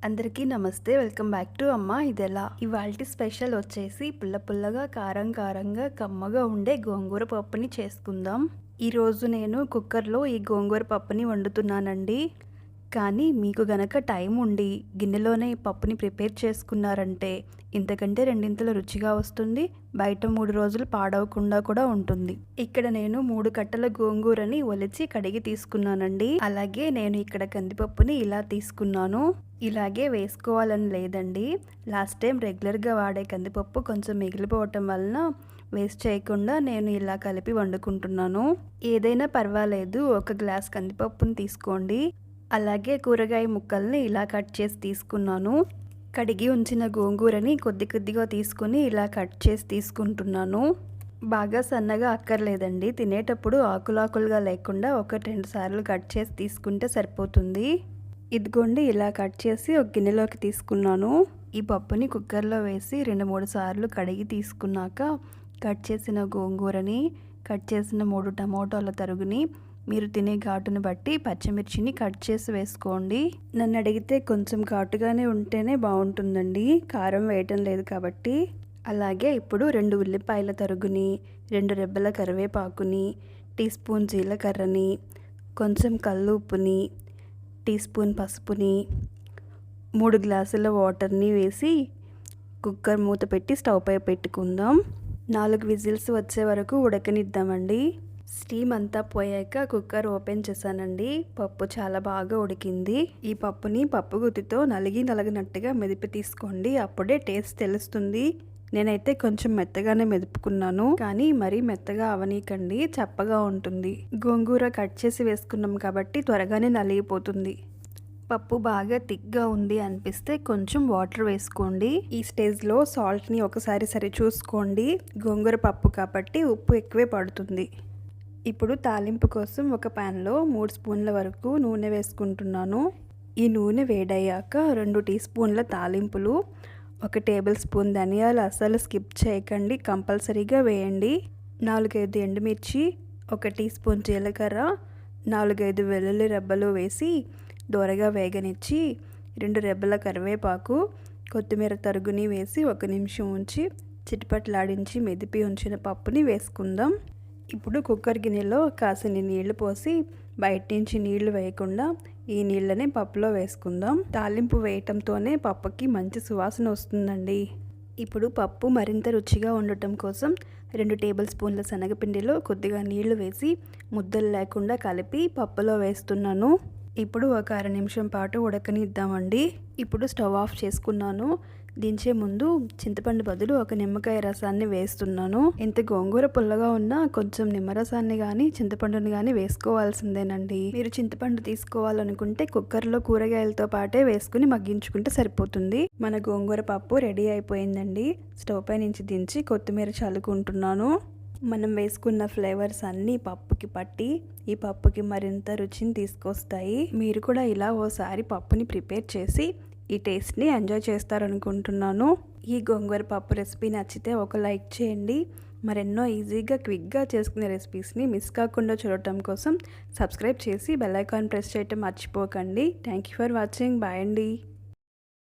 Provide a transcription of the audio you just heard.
అందరికీ నమస్తే. Welcome back to అమ్మ ఇది ఎలా. ఇవాల్టి స్పెషల్ వచ్చేసి పుల్ల పుల్లగా కారం కారంగా కమ్మగా ఉండే గోంగూర పప్పుని చేసుకుందాం. ఈరోజు నేను కుక్కర్లో ఈ గోంగూర పప్పుని వండుతున్నానండి. కానీ మీకు గనక టైం ఉండి గిన్నెలోనే ఈ పప్పుని ప్రిపేర్ చేసుకున్నారంటే ఇంతకంటే రెండింతలు రుచిగా వస్తుంది. బయట 3 రోజులు పాడవకుండా కూడా ఉంటుంది. ఇక్కడ నేను 3 కట్టల గోంగూరని ఒలిచి కడిగి తీసుకున్నానండి. అలాగే నేను ఇక్కడ కందిపప్పుని ఇలా తీసుకున్నాను. ఇలాగే వేసుకోవాలని లేదండి. లాస్ట్ టైం రెగ్యులర్గా వాడే కందిపప్పు కొంచెం మిగిలిపోవటం వలన వేస్ట్ చేయకుండా నేను ఇలా కలిపి వండుకుంటున్నాను. ఏదైనా పర్వాలేదు, 1 గ్లాస్ కందిపప్పుని తీసుకోండి. అలాగే కూరగాయ ముక్కల్ని ఇలా కట్ చేసి తీసుకున్నాను. కడిగి ఉంచిన గోంగూరని కొద్ది కొద్దిగా తీసుకుని ఇలా కట్ చేసి తీసుకుంటున్నాను. బాగా సన్నగా అక్కర్లేదండి. తినేటప్పుడు ఆకులాకులుగా లేకుండా 1-2 సార్లు కట్ చేసి తీసుకుంటే సరిపోతుంది. ఇదిగోండి, ఇలా కట్ చేసి ఒక గిన్నెలోకి తీసుకున్నాను. ఈ పప్పుని కుక్కర్లో వేసి 2-3 సార్లు కడిగి తీసుకున్నాక కట్ చేసిన గోంగూరని, కట్ చేసిన 3 టమోటాల తరుగుని, మీరు తినే ఘాటుని బట్టి పచ్చిమిర్చిని కట్ చేసి వేసుకోండి. నన్ను అడిగితే కొంచెం ఘాటుగానే ఉంటేనే బాగుంటుందండి, కారం వేయటం లేదు కాబట్టి. అలాగే ఇప్పుడు 2 ఉల్లిపాయల తరుగుని, 2 రెబ్బల కరివేపాకుని, టీ స్పూన్ జీలకర్రని, కొంచెం కల్లుప్పుని, టీ స్పూన్ పసుపుని, 3 గ్లాసుల వాటర్ని వేసి కుక్కర్ మూత పెట్టి స్టవ్ పై పెట్టుకుందాం. 4 విజిల్స్ వచ్చే వరకు ఉడకనిద్దామండి. స్టీమ్ అంతా పోయాక కుక్కర్ ఓపెన్ చేశానండి. పప్పు చాలా బాగా ఉడికింది. ఈ పప్పుని పప్పు గుత్తితో నలిగినట్టుగా మెదిపి తీసుకోండి, అప్పుడే టేస్ట్ తెలుస్తుంది. నేనైతే కొంచెం మెత్తగానే మెదుపుకున్నాను, కానీ మరీ మెత్తగా అవనీకండి, చప్పగా ఉంటుంది. గోంగూర కట్ చేసి వేసుకున్నాం కాబట్టి త్వరగానే నలిగిపోతుంది. పప్పు బాగా థిక్గా ఉంది అనిపిస్తే కొంచెం వాటర్ వేసుకోండి. ఈ స్టేజ్లో సాల్ట్ని ఒకసారి సరి చూసుకోండి. గోంగూర పప్పు కాబట్టి ఉప్పు ఎక్కువే పడుతుంది. ఇప్పుడు తాలింపు కోసం ఒక ప్యాన్లో 3 స్పూన్ల వరకు నూనె వేసుకుంటున్నాను. ఈ నూనె వేడయ్యాక 2 టీ స్పూన్ల తాలింపులు, 1 టేబుల్ స్పూన్ ధనియాలు అస్సలు స్కిప్ చేయకండి, కంపల్సరీగా వేయండి. 4-5 ఎండుమిర్చి, 1 టీ స్పూన్ జీలకర్ర, 4-5 వెల్లుల్లి రెబ్బలు వేసి దోరగా వేగనిచ్చి 2 రెబ్బల కరివేపాకు, కొత్తిమీర తరుగుని వేసి 1 నిమిషం ఉంచి చిటిపట్లాడించి మెదిపి ఉంచిన పప్పుని వేసుకుందాం. ఇప్పుడు కుక్కర్ గిన్నెలో కాసిని నీళ్లు పోసి బయట నుంచి నీళ్లు వేయకుండా ఈ నీళ్ళని పప్పులో వేసుకుందాం. తాలింపు వేయటంతోనే పప్పుకి మంచి సువాసన వస్తుందండి. ఇప్పుడు పప్పు మరింత రుచిగా ఉండటం కోసం 2 టేబుల్ స్పూన్ల శనగపిండిలో కొద్దిగా నీళ్లు వేసి ముద్దలు లేకుండా కలిపి పప్పులో వేస్తున్నాను. ఇప్పుడు 1 అర నిమిషం పాటు ఉడకనిద్దామండి. ఇప్పుడు స్టవ్ ఆఫ్ చేసుకున్నాను. దించే ముందు చింతపండు బదులు 1 నిమ్మకాయ రసాన్ని వేస్తున్నాను. ఎంత గోంగూర పుల్లగా ఉన్నా కొంచెం నిమ్మరసాన్ని కానీ చింతపండుని కానీ వేసుకోవాల్సిందేనండి. మీరు చింతపండు తీసుకోవాలనుకుంటే కుక్కర్లో కూరగాయలతో పాటే వేసుకుని మగ్గించుకుంటే సరిపోతుంది. మన గోంగూర పప్పు రెడీ అయిపోయిందండి. స్టవ్ పై నుంచి దించి కొత్తిమీర చల్లుకుంటున్నాను. మనం వేసుకున్న ఫ్లేవర్స్ అన్నీ పప్పుకి పట్టి ఈ పప్పుకి మరింత రుచిని తీసుకొస్తాయి. మీరు కూడా ఇలా ఓసారి పప్పుని ప్రిపేర్ చేసి ఈ టేస్ట్ని ఎంజాయ్ చేస్తారనుకుంటున్నాను. ఈ గోంగూర పప్పు రెసిపీ నచ్చితే ఒక లైక్ చేయండి. మరెన్నో ఈజీగా క్విక్గా చేసుకునే రెసిపీస్ని మిస్ కాకుండా చూడటం కోసం సబ్స్క్రైబ్ చేసి బెల్ ఐకాన్ ప్రెస్ చేయటం మర్చిపోకండి. Thank you for watching. Bye అండి.